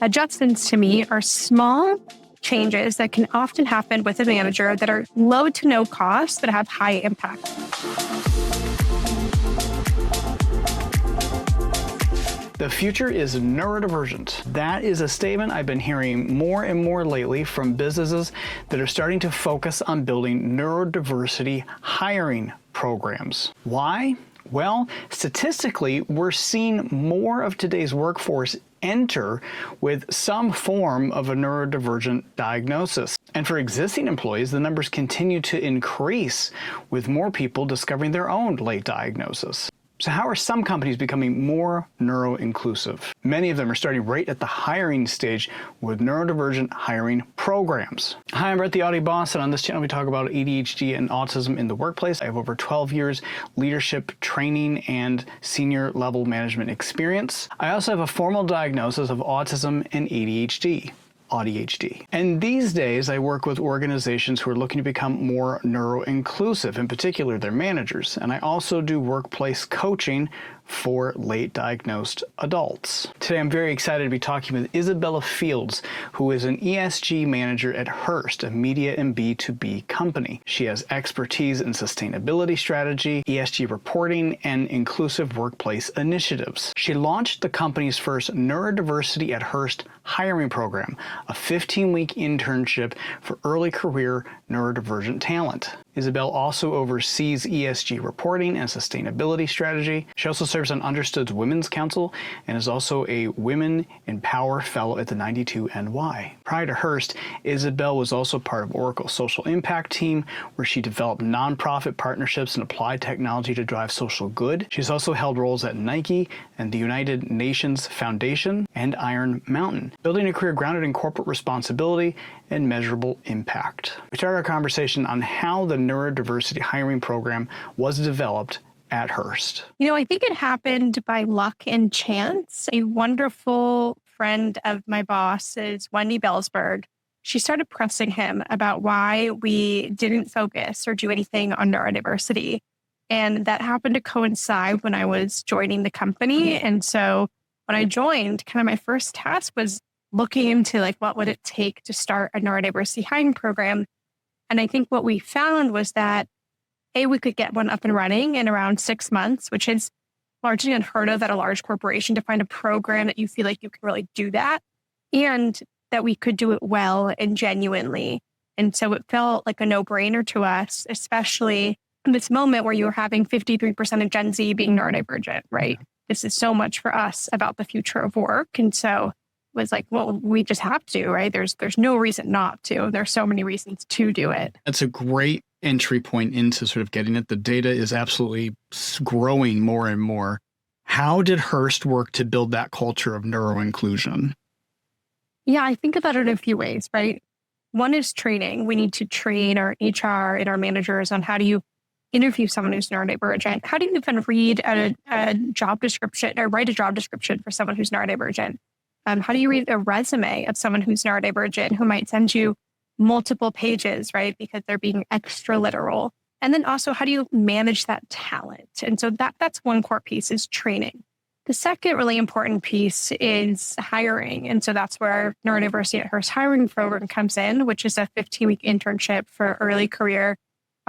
Adjustments to me are small changes that can often happen with a manager that are low to no cost but have high impact. The future is neurodivergent. That is a statement I've been hearing more and more lately from businesses that are starting to focus on building neurodiversity hiring programs. Why? Well, statistically, we're seeing more of today's workforce enter with some form of a neurodivergent diagnosis. And for existing employees, the numbers continue to increase with more people discovering their own late diagnosis. So how are some companies becoming more neuroinclusive? Many of them are starting right at the hiring stage with neurodivergent hiring programs. Hi, I'm Brett, the Audi Boss, and on this channel we talk about ADHD and autism in the workplace. I have over 12 years leadership training and senior level management experience. I also have a formal diagnosis of autism and ADHD. AuDHD. And these days, I work with organizations who are looking to become more neuroinclusive, in particular their managers. And I also do workplace coaching for late diagnosed adults. Today, I'm very excited to be talking with Isabel Fields, who is an ESG Manager at Hearst, a media and B2B company. She has expertise in sustainability strategy, ESG reporting, and inclusive workplace initiatives. She launched the company's first Neurodiversity at Hearst hiring program, a 15-week internship for early career neurodivergent talent. Isabel also oversees ESG reporting and sustainability strategy. She also serves on Understood's Women's Council and is also a Women in Power Fellow at the 92NY. Prior to Hearst, Isabel was also part of Oracle's social impact team, where she developed nonprofit partnerships and applied technology to drive social good. She's also held roles at Nike and the United Nations Foundation and Iron Mountain, building a career grounded in corporate responsibility and measurable impact. We started our conversation on how the neurodiversity hiring program was developed at Hearst. I think it happened by luck and chance. A wonderful friend of my boss is Wendy Bellsberg. She started pressing him about why we didn't focus or do anything on neurodiversity. And that happened to coincide when I was joining the company. And so when I joined, kind of my first task was looking into what would it take to start a neurodiversity hiring program. And I think what we found was that we could get one up and running in around 6 months, which is largely unheard of at a large corporation to find a program that you feel like you can really do that, and that we could do it well and genuinely. And so it felt like a no-brainer to us, especially in this moment where you're having 53% of Gen Z being neurodivergent, right? Yeah. This is so much for us about the future of work. And so it was like, well, we just have to, right? There's no reason not to. There's so many reasons to do it. That's a great entry point into sort of getting it. The data is absolutely growing more and more. How did Hearst work to build that culture of neuroinclusion? Yeah, I think about it in a few ways, right? One is training. We need to train our HR and our managers on how do you interview someone who's neurodivergent? How do you even read a job description or write a job description for someone who's neurodivergent? How do you read a resume of someone who's neurodivergent who might send you multiple pages, right? Because they're being extra literal. And then also, how do you manage that talent? And so that's one core piece is training. The second really important piece is hiring. And so that's where our Neurodiversity at Hearst hiring program comes in, which is a 15-week internship for early career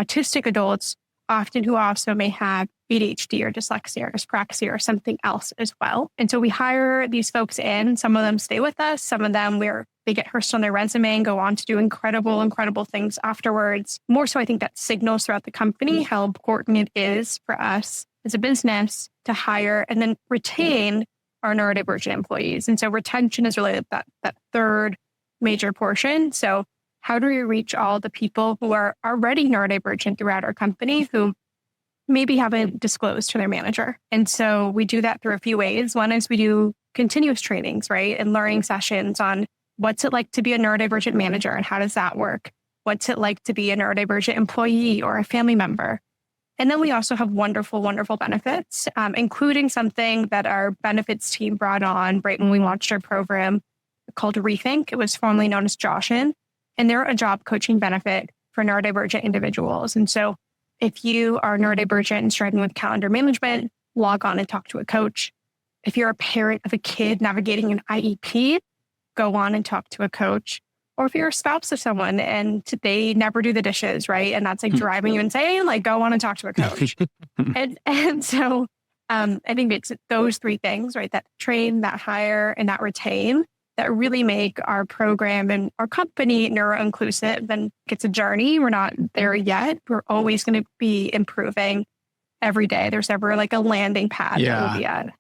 autistic adults, often who also may have ADHD or dyslexia or dyspraxia or something else as well. And so we hire these folks in. Some of them stay with us. Some of them they get Hearst on their resume and go on to do incredible things afterwards. More so, I think that signals throughout the company how important it is for us as a business to hire and then retain our neurodivergent employees. And so retention is really that third major portion. So how do we reach all the people who are already neurodivergent throughout our company who maybe haven't disclosed to their manager? And so we do that through a few ways. One is we do continuous trainings, right? And learning sessions on what's it like to be a neurodivergent manager and how does that work? What's it like to be a neurodivergent employee or a family member? And then we also have wonderful benefits, including something that our benefits team brought on right when we launched our program called Rethink. It was formerly known as Joshin. And they're a job coaching benefit for neurodivergent individuals. And so if you are neurodivergent and struggling with calendar management, log on and talk to a coach. If you're a parent of a kid navigating an IEP, go on and talk to a coach. Or if you're a spouse of someone and they never do the dishes, right? And that's like driving you insane, like go on and talk to a coach. and so I think it's those three things, right? That train, that hire, and that retain that really make our program and our company neuroinclusive. And it's a journey. We're not there yet. We're always going to be improving every day. There's never like a landing pad that we'll be at.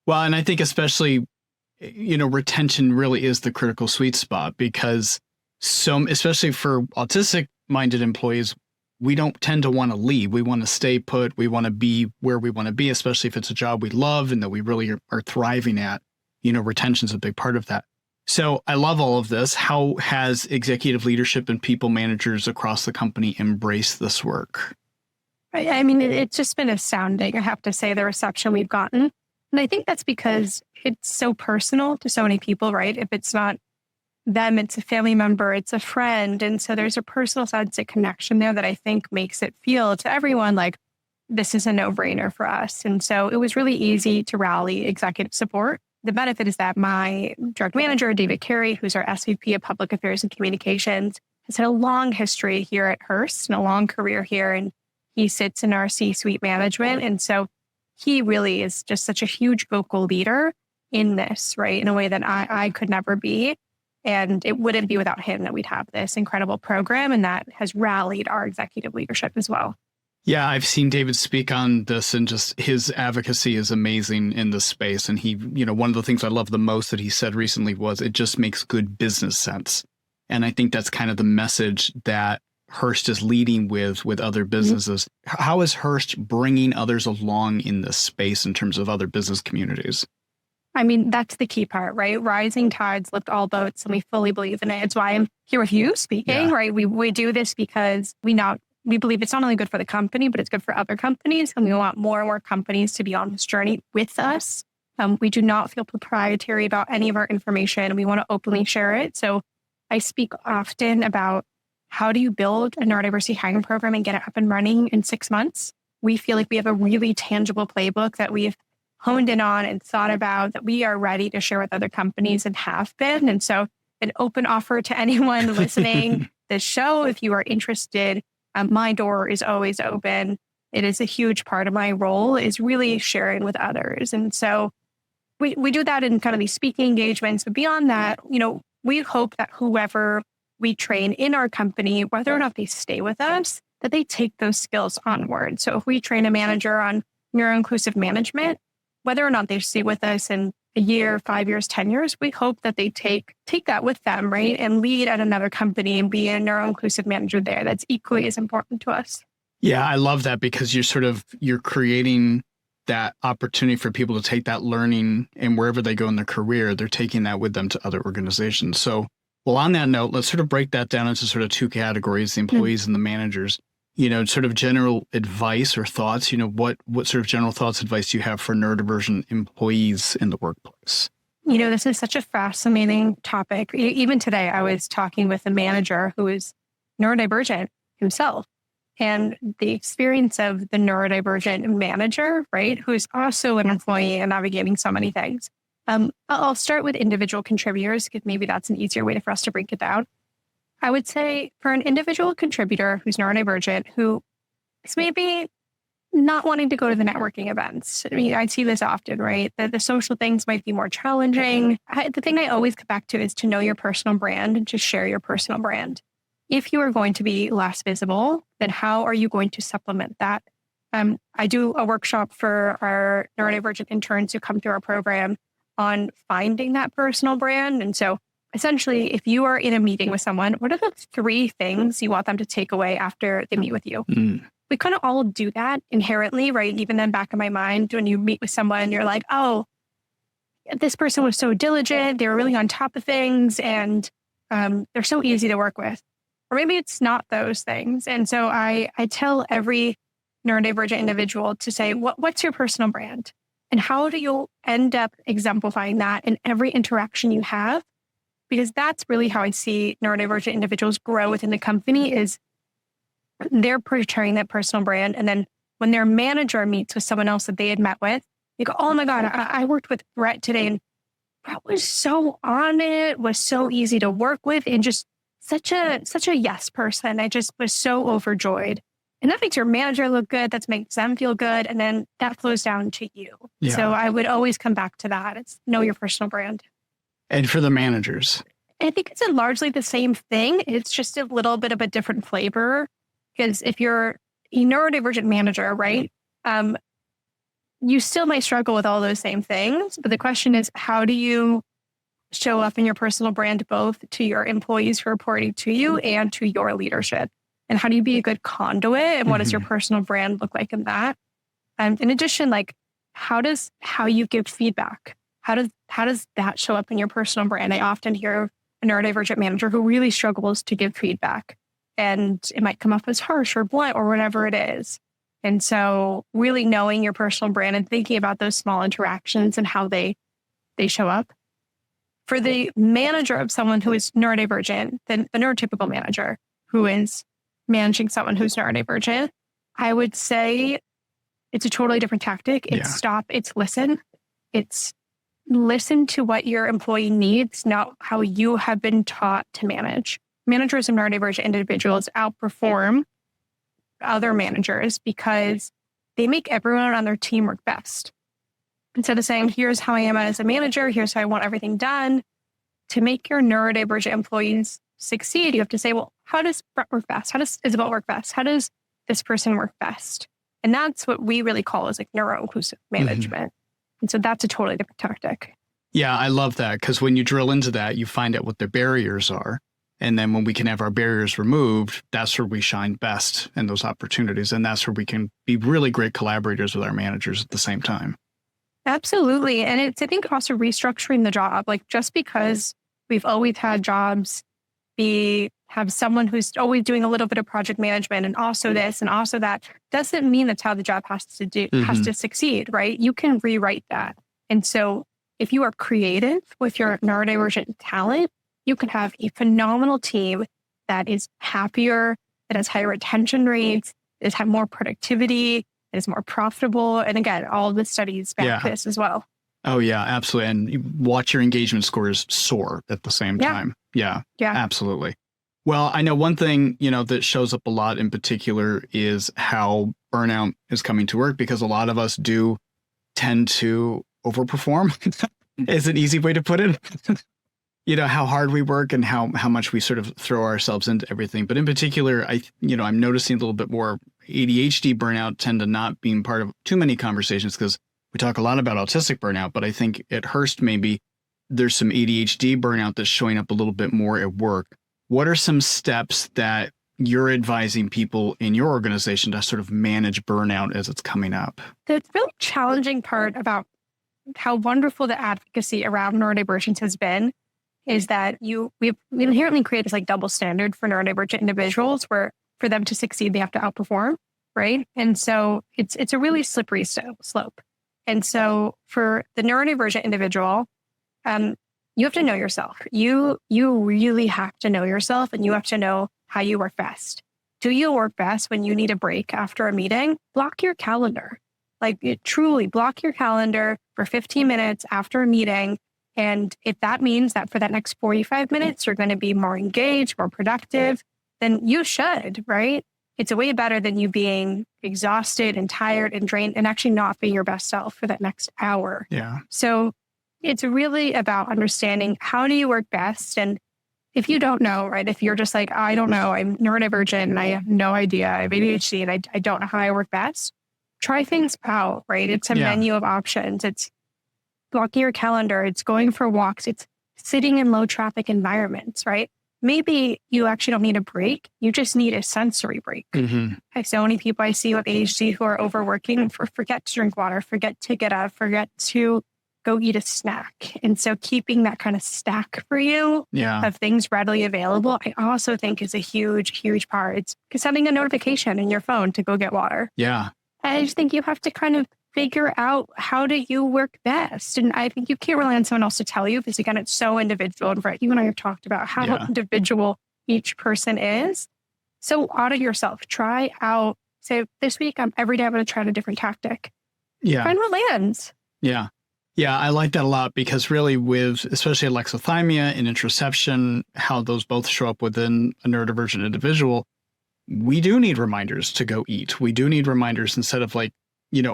Well, and I think especially, retention really is the critical sweet spot because especially for autistic minded employees, we don't tend to want to leave. We want to stay put. We want to be where we want to be, especially if it's a job we love and that we really are thriving at. Retention is a big part of that. So I love all of this. How has executive leadership and people managers across the company embraced this work? I mean, it's just been astounding. I have to say the reception we've gotten. And I think that's because it's so personal to so many people, right? If it's not them, it's a family member, it's a friend. And so there's a personal sense of connection there that I think makes it feel to everyone like this is a no-brainer for us. And so it was really easy to rally executive support. The benefit is that my direct manager, David Carey, who's our SVP of Public Affairs and Communications, has had a long history here at Hearst and a long career here. And he sits in our C-suite management. And so he really is just such a huge vocal leader in this, right? In a way that I could never be. And it wouldn't be without him that we'd have this incredible program. And that has rallied our executive leadership as well. Yeah, I've seen David speak on this and just his advocacy is amazing in this space. And he, one of the things I love the most that he said recently was it just makes good business sense. And I think that's kind of the message that Hearst is leading with other businesses. Mm-hmm. How is Hearst bringing others along in this space in terms of other business communities? I mean, that's the key part, right? Rising tides lift all boats, and we fully believe in it. It's why I'm here with you speaking, right? We do this because we believe it's not only good for the company, but it's good for other companies. And we want more and more companies to be on this journey with us. We do not feel proprietary about any of our information. We want to openly share it. So I speak often about how do you build a neurodiversity hiring program and get it up and running in 6 months? We feel like we have a really tangible playbook that we've honed in on and thought about that we are ready to share with other companies and have been. And so an open offer to anyone listening this show, if you are interested, my door is always open. It is a huge part of my role is really sharing with others. And so we do that in kind of these speaking engagements. But beyond that, we hope that whoever we train in our company, whether or not they stay with us, that they take those skills onward. So if we train a manager on neuroinclusive management, whether or not they stay with us in a year, 5 years, 10 years, we hope that they take that with them, right? And lead at another company and be a neuroinclusive manager there. That's equally as important to us. Yeah, I love that because you're creating that opportunity for people to take that learning and wherever they go in their career, they're taking that with them to other organizations. So, well, on that note, let's sort of break that down into sort of two categories, the employees and the managers. Sort of general advice or thoughts, what sort of general thoughts, advice do you have for neurodivergent employees in the workplace? This is such a fascinating topic. Even today, I was talking with a manager who is neurodivergent himself. And the experience of the neurodivergent manager, right, who's also an employee and navigating so many things. I'll start with individual contributors because maybe that's an easier way for us to break it down. I would say for an individual contributor who's neurodivergent, who is maybe not wanting to go to the networking events. I mean, I see this often, right? The social things might be more challenging. The thing I always come back to is to know your personal brand and to share your personal brand. If you are going to be less visible, then how are you going to supplement that? I do a workshop for our neurodivergent interns who come through our program on finding that personal brand. And so essentially, if you are in a meeting with someone, what are the 3 things you want them to take away after they meet with you? We kind of all do that inherently, right? Even then back in my mind, when you meet with someone, you're like, oh, this person was so diligent. They were really on top of things and they're so easy to work with. Or maybe it's not those things. And so I tell every neurodivergent individual to say, what's your personal brand? And how do you end up exemplifying that in every interaction you have? Because that's really how I see neurodivergent individuals grow within the company is they're portraying that personal brand. And then when their manager meets with someone else that they had met with, they go, oh my God, I worked with Brett today and but was so on it, was so easy to work with, and just such a yes person. I just was so overjoyed. And that makes your manager look good. That makes them feel good. And then that flows down to you. Yeah. So I would always come back to that. It's know your personal brand. And for the managers, I think it's largely the same thing. It's just a little bit of a different flavor. Because if you're a neurodivergent manager, right, you still might struggle with all those same things. But the question is, how do you show up in your personal brand, both to your employees who are reporting to you and to your leadership? And how do you be a good conduit? And what does your personal brand look like in that? And in addition, like, how you give feedback? How does that show up in your personal brand? I often hear a neurodivergent manager who really struggles to give feedback, and it might come up as harsh or blunt or whatever it is. And so really knowing your personal brand and thinking about those small interactions and how they show up. For the manager of someone who is neurodivergent, the neurotypical manager who is managing someone who's neurodivergent, I would say it's a totally different tactic. It's listen. It's listen to what your employee needs, not how you have been taught to manage. Managers of neurodivergent individuals outperform other managers because they make everyone on their team work best. Instead of saying, here's how I am as a manager, here's how I want everything done, to make your neurodivergent employees succeed, you have to say, well, how does Brett work best? How does Isabel work best? How does this person work best? And that's what we really call as like neuroinclusive management. And so that's a totally different tactic. Yeah, I love that, because when you drill into that, you find out what their barriers are. And then when we can have our barriers removed, that's where we shine best in those opportunities. And that's where we can be really great collaborators with our managers at the same time. Absolutely. And it's, I think, also restructuring the job. Like, just because we've always had jobs have someone who's always doing a little bit of project management and also this and also that, doesn't mean that's how the job has to succeed, right? You can rewrite that. And so if you are creative with your neurodivergent talent, you can have a phenomenal team that is happier, that has higher retention rates, that has more productivity, that is more profitable. And again, all of the studies back this as well. Oh, yeah, absolutely. And you watch your engagement scores soar at the same time. Yeah, absolutely. Well, I know one thing, that shows up a lot in particular is how burnout is coming to work, because a lot of us do tend to overperform is an easy way to put it. How hard we work and how much we sort of throw ourselves into everything. But in particular, I'm noticing a little bit more ADHD burnout tend to not being part of too many conversations, because we talk a lot about autistic burnout, but I think at Hearst, maybe there's some ADHD burnout that's showing up a little bit more at work. What are some steps that you're advising people in your organization to sort of manage burnout as it's coming up? The really challenging part about how wonderful the advocacy around neurodivergence has been is that we inherently create this like double standard for neurodivergent individuals, where for them to succeed, they have to outperform, right? And so it's a really slippery slope. And so for the neurodivergent individual, you have to know yourself. You really have to know yourself, and you have to know how you work best. Do you work best when you need a break after a meeting? Block your calendar. Truly block your calendar for 15 minutes after a meeting. And if that means that for that next 45 minutes, you're going to be more engaged, more productive, then you should, right? It's way better than you being exhausted and tired and drained and actually not being your best self for that next hour. Yeah. So it's really about understanding, how do you work best? And if you don't know, right, if you're just like, I don't know, I'm neurodivergent and I have no idea, I have ADHD and I don't know how I work best, try things out, right? It's a menu of options. It's blocking your calendar. It's going for walks. It's sitting in low traffic environments, right? Maybe you actually don't need a break. You just need a sensory break. I so many people I see with ADHD who are overworking, forget to drink water, forget to get up, forget to go eat a snack. And so keeping that kind of stack for you of things readily available, I also think is a huge, huge part. It's sending a notification in your phone to go get water. Yeah. I just think you have to kind of figure out, how do you work best? And I think you can't rely on someone else to tell you, because again, it's so individual. And Brett, you and I have talked about how individual each person is. So audit yourself, try out, say this week, every day I'm going to try a different tactic. Yeah. Find what lands. Yeah. Yeah, I like that a lot because really with especially alexithymia and interoception, how those both show up within a neurodivergent individual, we do need reminders to go eat. We do need reminders instead of like,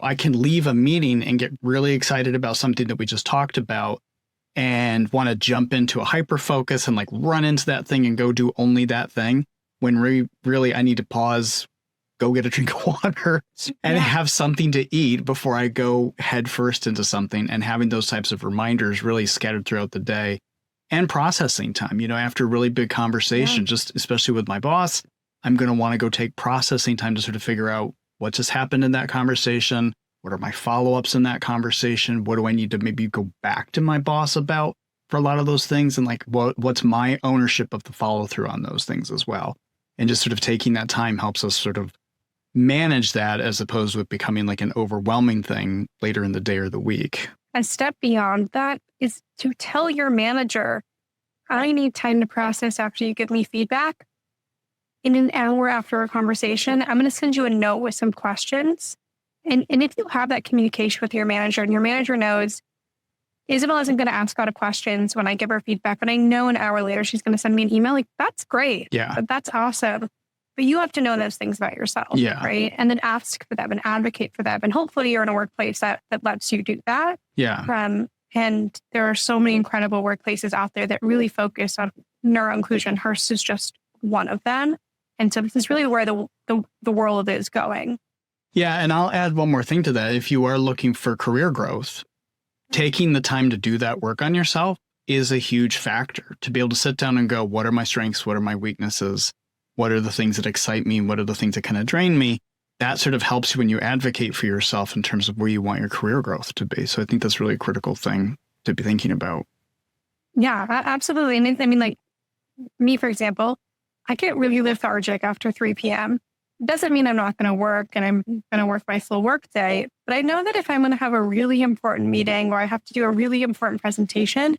I can leave a meeting and get really excited about something that we just talked about and want to jump into a hyper focus and like run into that thing and go do only that thing when really I need to pause, go get a drink of water and have something to eat before I go head first into something, and having those types of reminders really scattered throughout the day, and processing time, after a really big conversation, just especially with my boss, I'm going to want to go take processing time to sort of figure out what just happened in that conversation. What are my follow-ups in that conversation? What do I need to maybe go back to my boss about for a lot of those things? And like, what's my ownership of the follow through on those things as well? And just sort of taking that time helps us sort of manage that, as opposed with becoming like an overwhelming thing later in the day or the week. A step beyond that is to tell your manager, I need time to process after you give me feedback. In an hour after a conversation, I'm going to send you a note with some questions. And if you have that communication with your manager and your manager knows Isabel isn't going to ask a lot of questions when I give her feedback, but I know an hour later she's going to send me an email, like, that's great. Yeah. That's awesome. But you have to know those things about yourself, right? And then ask for them and advocate for them. And hopefully you're in a workplace that lets you do that. Yeah. And there are so many incredible workplaces out there that really focus on neuroinclusion. Hearst is just one of them. And so this is really where the world is going. Yeah. And I'll add one more thing to that. If you are looking for career growth, taking the time to do that work on yourself is a huge factor. To be able to sit down and go, what are my strengths? What are my weaknesses? What are the things that excite me? What are the things that kind of drain me? That sort of helps you when you advocate for yourself in terms of where you want your career growth to be. So I think that's really a critical thing to be thinking about. Yeah, absolutely. And I mean, like me, for example, I get really lethargic after 3 p.m. Doesn't mean I'm not going to work and I'm going to work my full work day. But I know that if I'm going to have a really important meeting or I have to do a really important presentation,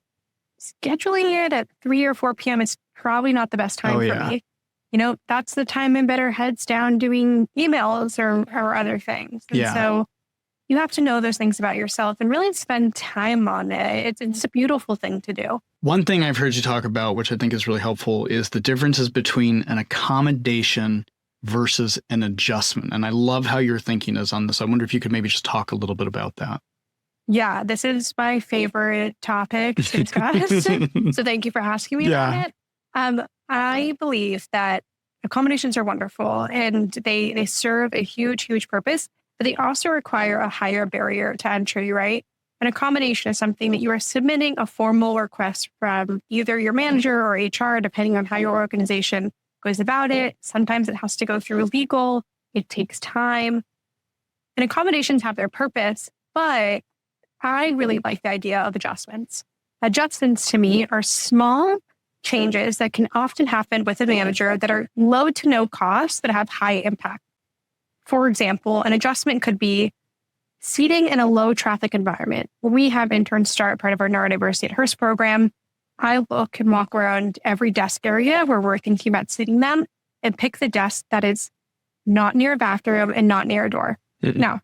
scheduling it at 3 or 4 p.m. is probably not the best time for me. That's the time I'm better heads down doing emails or other things. And so you have to know those things about yourself and really spend time on it. It's a beautiful thing to do. One thing I've heard you talk about, which I think is really helpful, is the differences between an accommodation versus an adjustment. And I love how your thinking is on this. I wonder if you could maybe just talk a little bit about that. Yeah, this is my favorite topic to discuss. So thank you for asking me about it. I believe that accommodations are wonderful and they serve a huge, huge purpose, but they also require a higher barrier to entry, right? An accommodation is something that you are submitting a formal request from either your manager or HR, depending on how your organization goes about it. Sometimes it has to go through legal. It takes time. And accommodations have their purpose, but I really like the idea of adjustments. Adjustments to me are small changes that can often happen with a manager that are low to no cost but have high impact. For example, an adjustment could be seating in a low traffic environment. When we have interns start part of our Neurodiversity at Hearst program, I look and walk around every desk area where we're thinking about sitting them and pick the desk that is not near a bathroom and not near a door. Now,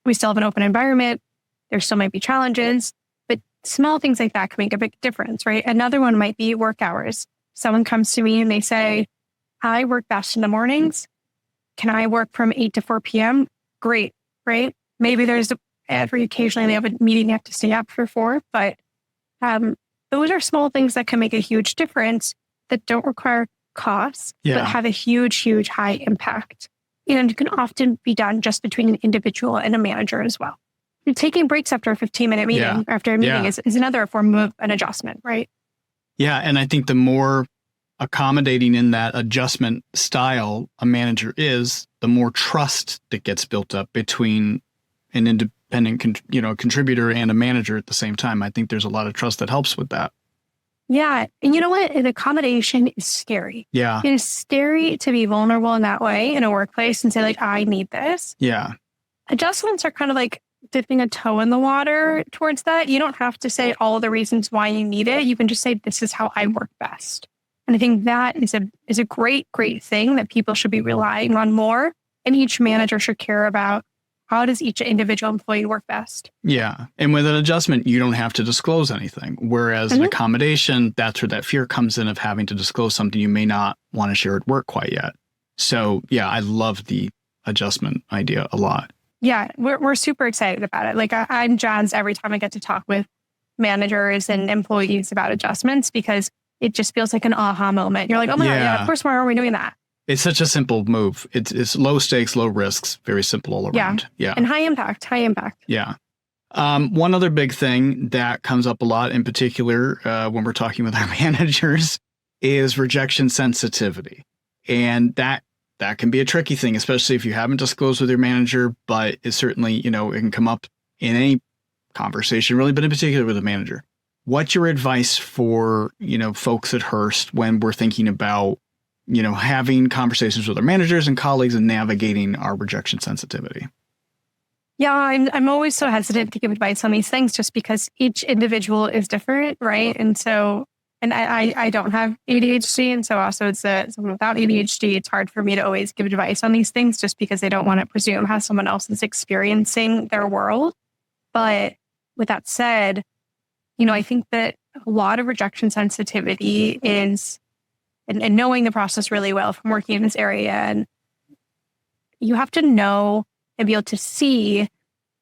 we still have an open environment. There still might be challenges, but small things like that can make a big difference, right? Another one might be work hours. Someone comes to me and they say, I work best in the mornings. Can I work from 8 to 4 p.m.? Great, right? Maybe there's occasionally they have a meeting they have to stay up for 4, but those are small things that can make a huge difference that don't require costs, but have a huge, huge high impact. And can often be done just between an individual and a manager as well. And taking breaks after a 15-minute meeting, after a meeting is another form of an adjustment, right? Yeah. And I think the more accommodating in that adjustment style a manager is, the more trust that gets built up between an independent contributor and a manager at the same time. I think there's a lot of trust that helps with that. Yeah. And you know what? An accommodation is scary. Yeah. It is scary to be vulnerable in that way in a workplace and say, like, I need this. Yeah. Adjustments are kind of like dipping a toe in the water towards that. You don't have to say all the reasons why you need it. You can just say, this is how I work best. And I think that is a great, great thing that people should be relying on more. And each manager should care about how does each individual employee work best? Yeah. And with an adjustment, you don't have to disclose anything. Whereas an accommodation, that's where that fear comes in of having to disclose something you may not want to share at work quite yet. So yeah, I love the adjustment idea a lot. Yeah, we're super excited about it. Like I'm jazzed every time I get to talk with managers and employees about adjustments because it just feels like an aha moment. You're like, oh my God, yeah, of course, why are we doing that? It's such a simple move. It's low stakes, low risks, very simple all around. Yeah. And high impact. Yeah. One other big thing that comes up a lot in particular when we're talking with our managers is rejection sensitivity. And that can be a tricky thing, especially if you haven't disclosed with your manager, but it certainly, it can come up in any conversation really, but in particular with a manager. What's your advice for, folks at Hearst when we're thinking about, having conversations with our managers and colleagues and navigating our rejection sensitivity? Yeah, I'm always so hesitant to give advice on these things just because each individual is different, right? And so, and I don't have ADHD. And so also it's someone without ADHD, it's hard for me to always give advice on these things just because I don't want to presume how someone else is experiencing their world. But with that said, I think that a lot of rejection sensitivity is, and knowing the process really well from working in this area, and you have to know and be able to see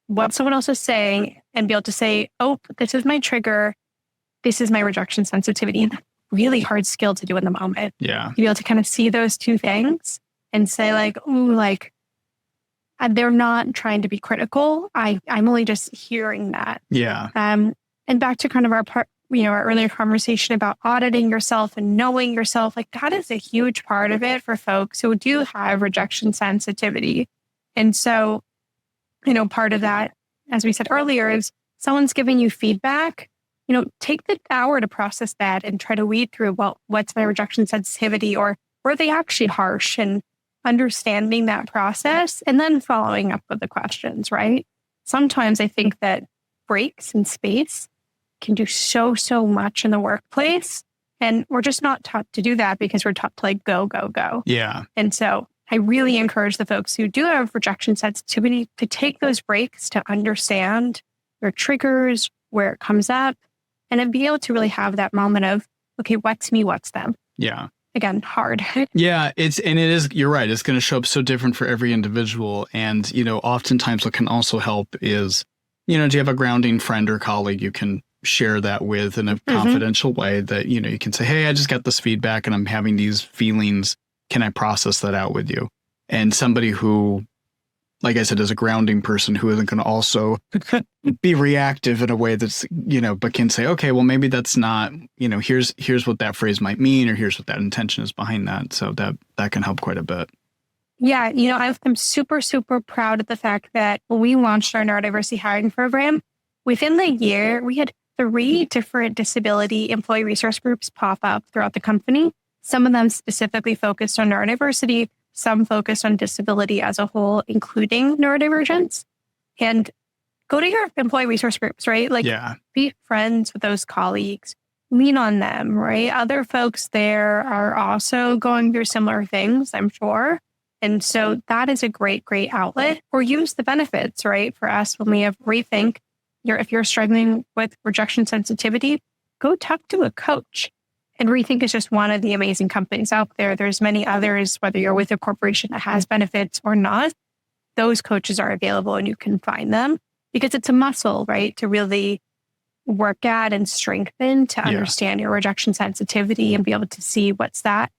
what someone else is saying and be able to say, oh, this is my trigger. This is my rejection sensitivity. And that's a really hard skill to do in the moment. Yeah. To be able to kind of see those two things and say like, ooh, like, they're not trying to be critical. I'm only just hearing that. Yeah. And back to kind of our earlier conversation about auditing yourself and knowing yourself, like that is a huge part of it for folks who do have rejection sensitivity. And so, part of that, as we said earlier, is someone's giving you feedback, take the hour to process that and try to weed through, well, what's my rejection sensitivity, or were they actually harsh, and understanding that process and then following up with the questions, right? Sometimes I think that breaks and space can do so much in the workplace. And we're just not taught to do that because we're taught to like go. Yeah. And so I really encourage the folks who do have rejection sensitivity to take those breaks to understand their triggers, where it comes up, and then be able to really have that moment of, okay, what's me, what's them? Yeah. Again, hard. Yeah, you're right. It's going to show up so different for every individual. And, oftentimes what can also help is, do you have a grounding friend or colleague you can share that with in a confidential way that, you can say, hey, I just got this feedback and I'm having these feelings. Can I process that out with you? And somebody who, like I said, is a grounding person who isn't going to also be reactive in a way that's, but can say, okay, well, maybe that's not, here's what that phrase might mean, or here's what that intention is behind that. So that can help quite a bit. Yeah. I'm super proud of the fact that when we launched our neurodiversity hiring program, within the year, we had 3 different disability employee resource groups pop up throughout the company. Some of them specifically focused on neurodiversity, some focused on disability as a whole, including neurodivergence. And go to your employee resource groups, right? Like, be friends with those colleagues, lean on them, right? Other folks there are also going through similar things, I'm sure. And so that is a great outlet, or use the benefits, right? For us, when we have Rethink, if you're struggling with rejection sensitivity, go talk to a coach. And Rethink is just one of the amazing companies out there. There's many others, whether you're with a corporation that has benefits or not, those coaches are available and you can find them, because it's a muscle, right? To really work at and strengthen to understand your rejection sensitivity and be able to see what's that.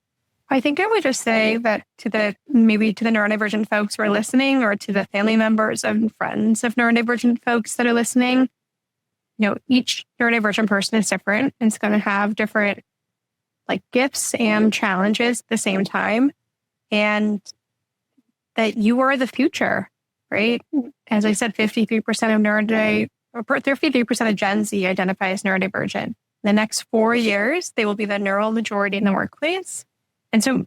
I think I would just say that to the neurodivergent folks who are listening, or to the family members and friends of neurodivergent folks that are listening, each neurodivergent person is different and it's going to have different gifts and challenges at the same time. And that you are the future, right? As I said, 53% of 53% of Gen Z identify as neurodivergent. In the next 4 years, they will be the neural majority in the workplace. And so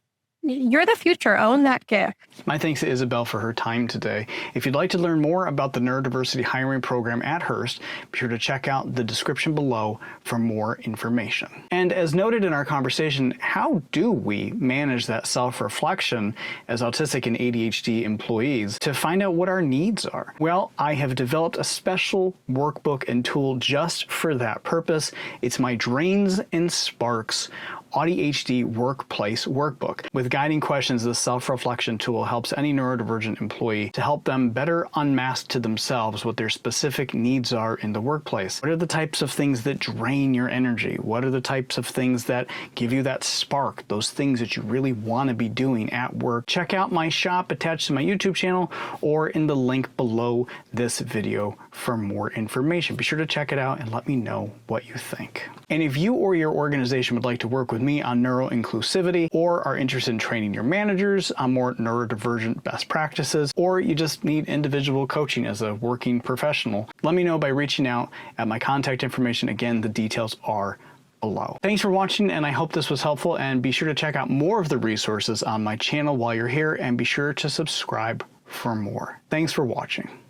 You're the future. Own that gift. My thanks to Isabel for her time today. If you'd like to learn more about the neurodiversity hiring program at Hearst, be sure to check out the description below for more information. And as noted in our conversation, how do we manage that self-reflection as autistic and ADHD employees to find out what our needs are? Well, I have developed a special workbook and tool just for that purpose. It's my Drains and Sparks AuDHD Workplace Workbook. With guiding questions, this self-reflection tool helps any neurodivergent employee to help them better unmask to themselves what their specific needs are in the workplace. What are the types of things that drain your energy? What are the types of things that give you that spark, those things that you really want to be doing at work? Check out my shop attached to my YouTube channel or in the link below this video for more information. Be sure to check it out and let me know what you think. And if you or your organization would like to work with me on neuroinclusivity, or are interested in training your managers on more neurodivergent best practices, or you just need individual coaching as a working professional, let me know by reaching out at my contact information. Again, the details are below. Thanks for watching, and I hope this was helpful, and be sure to check out more of the resources on my channel while you're here, and be sure to subscribe for more. Thanks for watching.